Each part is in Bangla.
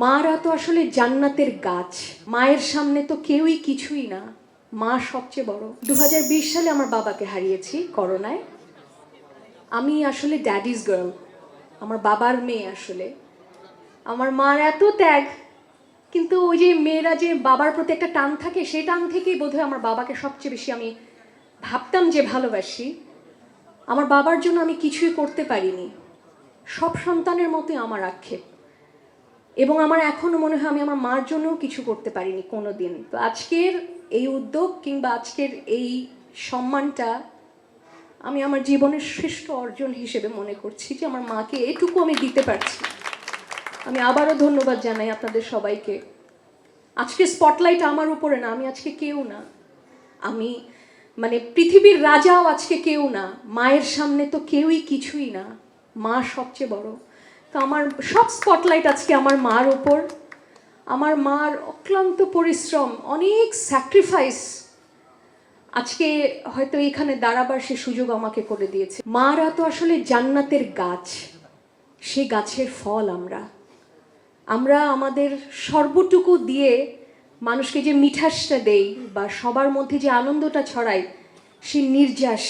মারা তো আসলে জান্নাতের গাছ। মায়ের সামনে তো কেউই কিছুই না, মা সবচেয়ে বড়। 2020 সালে আমার বাবাকে হারিয়েছি করোনায়। আমি আসলে ড্যাডিজ গার্ল, আমার বাবার মেয়ে। আসলে আমার মার এত ত্যাগ, কিন্তু ওই যে মেয়েরা যে বাবার প্রতি একটা টান থাকে, সেই টান থেকেই বোধহয় আমার বাবাকে সবচেয়ে বেশি আমি ভাবতাম যে ভালোবাসি। আমার বাবার জন্য আমি কিছুই করতে পারিনি, সব সন্তানের মতোই আমার আক্ষেপ। এবং আমার এখনও মনে হয় আমি আমার মার জন্যও কিছু করতে পারিনি কোনো দিন। তো আজকের এই উদ্যোগ কিংবা আজকের এই সম্মানটা আমি আমার জীবনের শ্রেষ্ঠ অর্জন হিসেবে মনে করছি, যে আমার মাকে এটুকু আমি দিতে পারছি। আমি আবারও ধন্যবাদ জানাই আপনাদের সবাইকে। আজকে স্পটলাইট আমার উপরে না, আমি আজকে কেউ না। আমি পৃথিবীর রাজাও আজকে কেউ না। মায়ের সামনে তো কেউই কিছুই না, মা সবচেয়ে বড়। তো আমার সব স্পটলাইট আজকে আমার মার ওপর। আমার মার অক্লান্ত পরিশ্রম, অনেক স্যাক্রিফাইস আজকে হয়তো এখানে দাঁড়াবার সে সুযোগ আমাকে করে দিয়েছে। মারা তো আসলে জান্নাতের গাছ, সে গাছের ফল। আমরা আমাদের সর্বটুকু দিয়ে মানুষকে যে মিঠাসটা দেই বা সবার মধ্যে যে আনন্দটা ছড়াই, সে নির্যাস,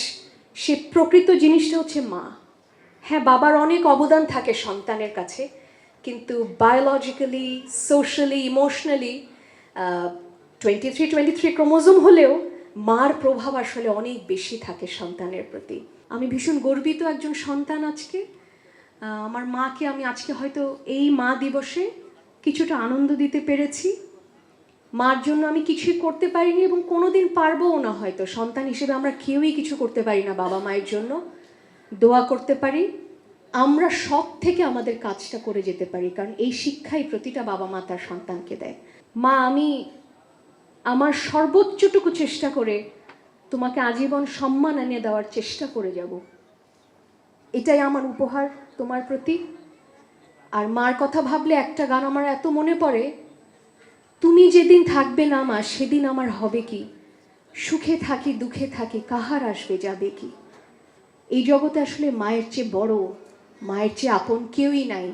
সে প্রকৃত জিনিসটা হচ্ছে মা। হ্যাঁ, বাবার অনেক অবদান থাকে সন্তানের কাছে, কিন্তু বায়োলজিক্যালি, সোশ্যালি, ইমোশনালি 23 ক্রোমোজোম হলেও মার প্রভাব আসলে অনেক বেশি থাকে সন্তানের প্রতি। আমি ভীষণ গর্বিত একজন সন্তান আজকে। আমার মাকে আমি আজকে হয়তো এই মা দিবসে কিছুটা আনন্দ দিতে পেরেছি। মার জন্য আমি কিছুই করতে পারিনি এবং কোনোদিন পারবও না। হয়তো সন্তান হিসেবে আমরা কেউই কিছু করতে পারি না বাবা মায়ের জন্য। দোয়া করতে পারি, আমরা সব থেকে আমাদের কাজটা করে যেতে পারি, কারণ এই শিক্ষাই প্রতিটা বাবা মা তার সন্তানকে দেয়। মা, আমি আমার সর্বোচ্চটুকু চেষ্টা করে তোমাকে আজীবন সম্মান এনে দেওয়ার চেষ্টা করে যাব। এটাই আমার উপহার তোমার প্রতি। আর মার কথা ভাবলে একটা গান আমার এত মনে পড়ে, তুমি যেদিন থাকবে না মা, সেদিন আমার হবে কি, সুখে থাকি দুঃখে থাকি, কাহার আসবে যাবে কি। এই জগতে আসলে মায়ের চেয়ে বড়, মায়ের চেয়ে আপন কেউই নাই।